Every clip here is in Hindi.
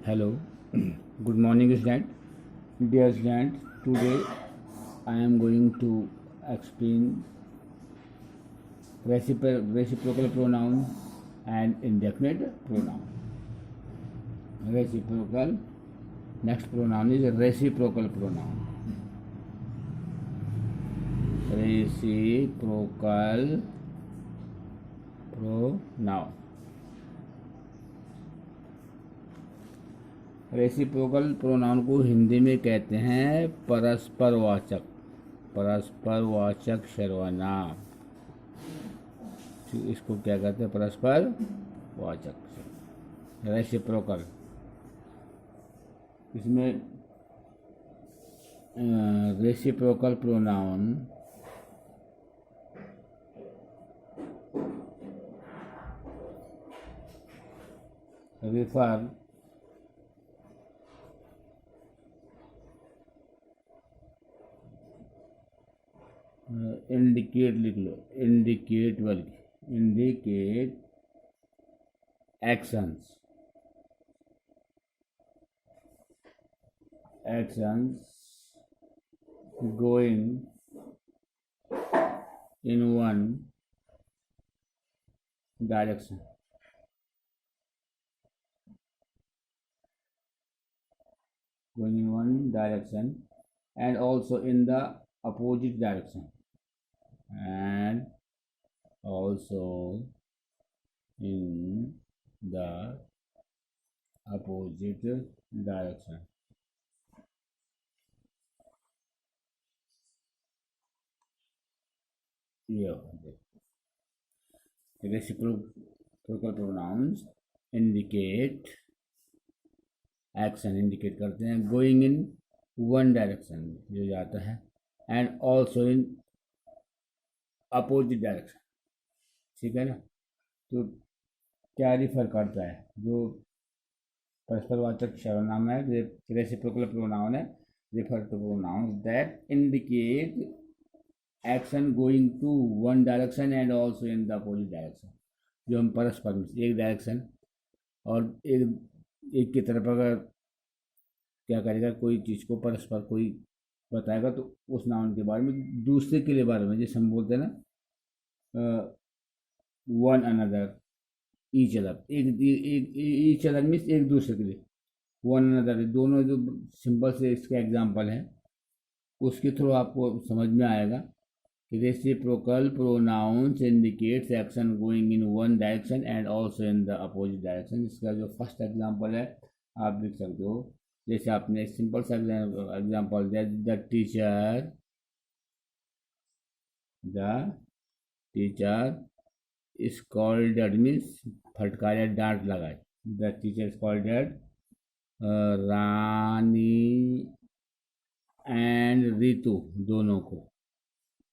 Hello, good morning, student. Dear student, today I am going to explain reciprocal pronoun and indefinite pronoun. Reciprocal. Next pronoun is reciprocal pronoun. Reciprocal pronoun. Reciprocal pronoun को हिंदी में कहते हैं परस्परवाचक सर्वनाम। इसको क्या कहते हैं? परस्परवाचक रेसिप्रोकल। इसमें रेसिप्रोकल प्रोनाउन रिफर इंडिकेट लिख लो, indicate actions going in one direction, and also in the opposite direction, Reciprocal pronouns indicate action indicate करते हैं, गोइंग इन वन डायरेक्शन जो जाता है, and also in opposite direction. ठीक है ना? तो क्या रिफर करता है? जो परस्परवाचक सर्वनाम है, रेसिप्रोकल प्रोनाउन है, refer to pronoun that indicate action going to one direction and also in the opposite direction. जो हम परस्पर में एक डायरेक्शन और एक की तरफ अगर क्या करेगा, कोई चीज़ को परस्पर कोई बताएगा तो उस नाउन के बारे में, दूसरे के लिए बारे में, जैसे हम बोलते हैं ना one another, each other, each other means एक दूसरे के लिए, वन अनदर, दोनों जो सिंपल से इसके एग्जाम्पल हैं उसके थ्रू आपको समझ में आएगा कि reciprocal pronouns indicates action going in one direction and also in the opposite direction. इसका जो फर्स्ट एग्जाम्पल है आप लिख सकते हो, जैसे आपने सिंपल सा एग्जाम्पल दिया, द टीचर स्कॉल्डेड मीन्स फटकारा, डांट लगाए। The teacher scolded Rani and Ritu, दोनों को,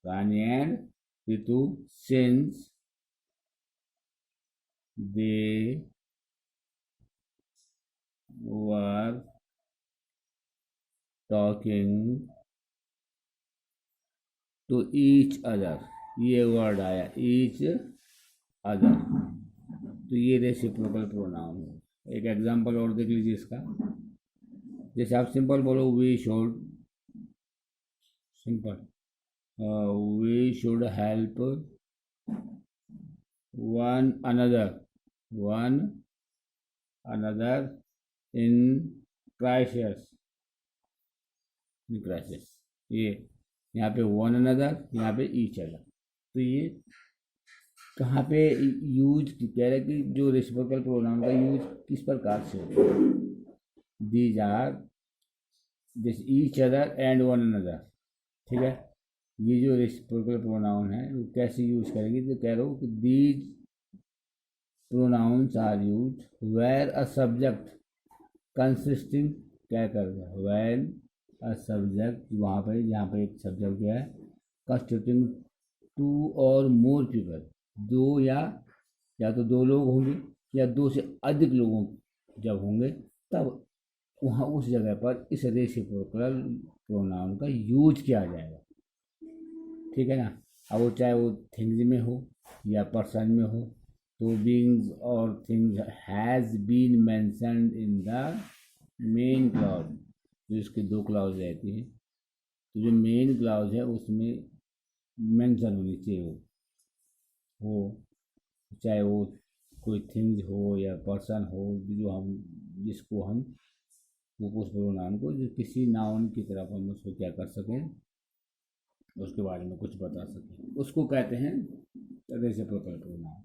Rani and Ritu, since they were talking to each other. ये वर्ड आया, ईच अदर, तो ये रेसिप्रोकल प्रोनाउन है। एक एग्जांपल और देख लीजिए इसका, जैसे आप सिंपल बोलो, we should help one another in crisis. ये यहाँ पे वन अनदर, यहाँ पे ईच अदर। तो ये कहाँ पे यूज कह रहे कि जो रेसिप्रोकल प्रोनाउन का यूज किस प्रकार से होगा। These are this each other and one another. ठीक है? ये जो रेसिप्रोकल प्रोनाउन है वो कैसे यूज करेगी, तो कह रहा हूँ कि these pronouns are use where a subject consisting, क्या करेगा, वेन अ सब्जेक्ट, वहाँ पर जहाँ पर एक सब्जेक्ट जो है, कंस्टिट्यूटिंग टू और मोर पीपल, दो या तो दो लोग होंगे या दो से अधिक लोगों जब होंगे तब वहाँ उस जगह पर इस रेसिप्रोकल प्रोनाउन का यूज किया जाएगा। ठीक है ना? अब वो चाहे वो थिंग्स में हो या पर्सन में हो, तो बीइंग्स और things has been mentioned in the main clause, जो इसके दो क्लॉज रहती हैं, तो जो मेन क्लॉज है उसमें मेंशन होनी चाहिए वो चाहे वो कोई थिंग्स हो या पर्सन हो, जो हम जिसको हम वो उस प्रोनाउन को जो किसी नाउन की तरफ हम उसको क्या कर सकें, उसके बारे में कुछ बता सकें, उसको कहते हैं रेसिप्रोकल प्रोनाउन।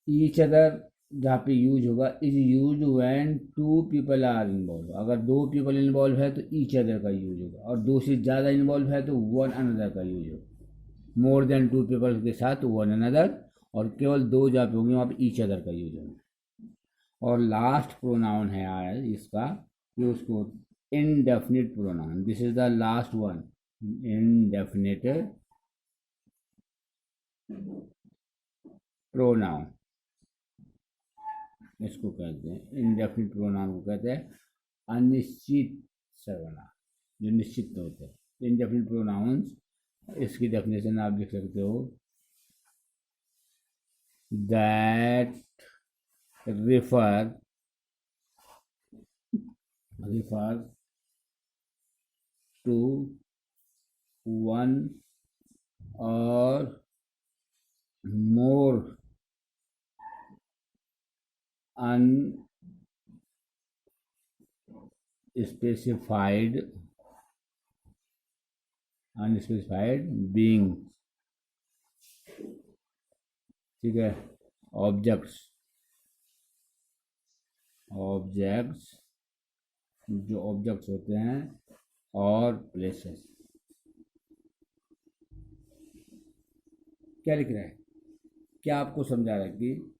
ईच अदर जहाँ पे यूज होगा, is use when two people are involve, अगर दो पीपल इन्वॉल्व है तो ईच अदर का यूज होगा, और दो से ज़्यादा इन्वॉल्व है तो वन अनदर का यूज होगा। मोर देन टू पीपल के साथ वन अनदर, और केवल दो जहाँ पे होंगे वहाँ पे ईच अदर का यूज होगा। और लास्ट प्रोनाउन है यार इसका, कि उसको indefinite pronoun, this is the last one, indefinite pronoun इसको कहते हैं। इनडेफिनिट प्रोनाउन को कहते हैं अनिश्चित सर्वनाम, जो निश्चित होते हैं। इनडेफिनिट प्रोनाउंस, इसकी डेफिनेशन आप लिख सकते हो, that refer to one or more unspecified beings, ठीक है। ऑब्जेक्ट्स जो ऑब्जेक्ट्स होते हैं और प्लेसेस। क्या लिख रहा है, क्या आपको समझा रहा है कि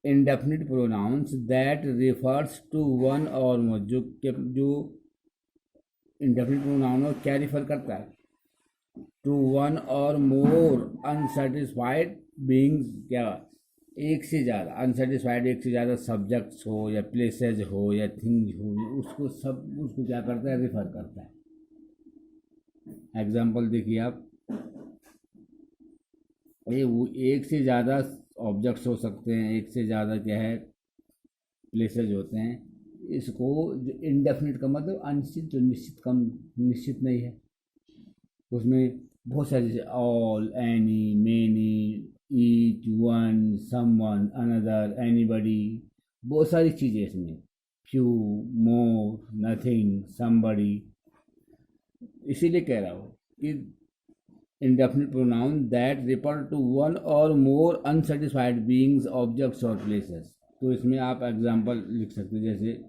indefinite pronouns that refers to one or more, जो इंडेफिनिट प्रोनाउन और क्या रिफर करता है, to one or more unsatisfied beings, क्या एक से ज़्यादा अनसेटिस्फाइड, एक से ज़्यादा सब्जेक्ट्स हो या प्लेसेस हो या थिंग्स हो, उसको क्या करता है, रिफर करता है। एग्जाम्पल देखिए आप, एक से ज़्यादा ऑब्जेक्ट्स हो सकते हैं, एक से ज़्यादा क्या है प्लेसेस होते हैं। इसको जो इंडेफिनिट का मतलब अनिश्चित, जो निश्चित नहीं है, उसमें बहुत सारी चीज़ें, all, any, many, each, one, someone, another, anybody, बहुत सारी चीज़ें इसमें, फ्यू, मोर, नथिंग, समबडी। इसीलिए कह रहा हूँ कि indefinite pronoun that refer to one or more unsatisfied beings, objects और places। तो इसमें आप एग्जाम्पल लिख सकते हैं, जैसे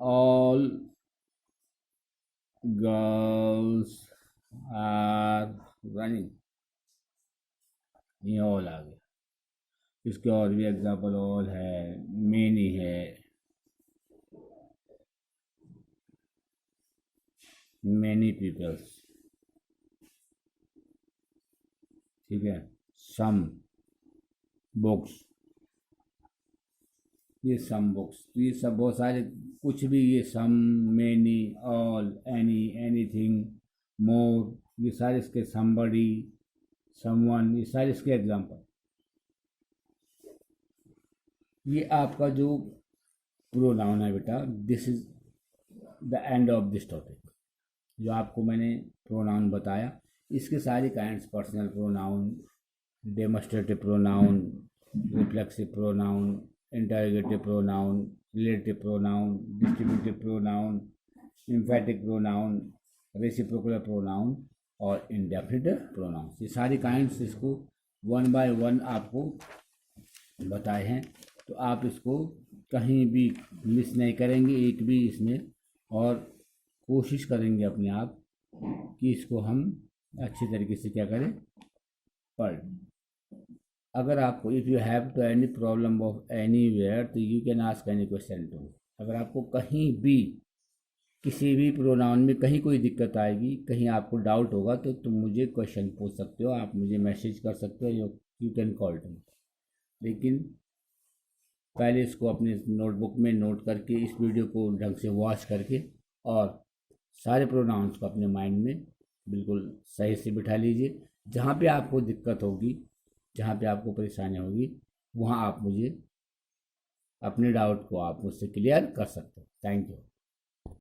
all girls are running, ये ऑल आ गया। इसके और भी एग्जाम्पल ऑल है, मेनी है, many peoples, ठीक है, some books, ये सम बुक्स, तो ये सब बहुत सारे, कुछ भी, ये सम, मेनी, ऑल, एनी, एनीथिंग, मोर, ये सारे इसके, समबडी, समवन, ये सारे इसके एग्जाम्पल। ये आपका जो प्रोनाउन है बेटा, this is the end of this topic. जो आपको मैंने प्रोनाउन बताया, इसके सारी kinds, personal pronoun, demonstrative pronoun, reflexive pronoun, interrogative pronoun, relative pronoun, distributive pronoun, एम्फैटिक pronoun, reciprocal pronoun और इंडेफिनिट प्रोनाउन, ये सारी काइंड्स इसको वन बाय वन आपको बताए हैं। तो आप इसको कहीं भी मिस नहीं करेंगे, एक भी इसमें, और कोशिश करेंगे अपने आप कि इसको हम अच्छी तरीके से क्या करें, पढ़। अगर आपको, if you have to any problem of anywhere, तो you can ask any question to. अगर आपको कहीं भी किसी भी प्रोनाउन में कहीं कोई दिक्कत आएगी, कहीं आपको डाउट होगा, तो तुम मुझे क्वेश्चन पूछ सकते हो, आप मुझे मैसेज कर सकते हो, यू कैन कॉल टू। लेकिन पहले इसको अपने नोटबुक में नोट करके, इस वीडियो को ढंग से वॉच करके, और सारे प्रोनाउंस को अपने माइंड में बिल्कुल सही से बिठा लीजिए। जहाँ पे आपको दिक्कत होगी, जहाँ पे आपको परेशानी होगी, वहाँ आप मुझे अपने डाउट को आप मुझसे क्लियर कर सकते हो। Thank you.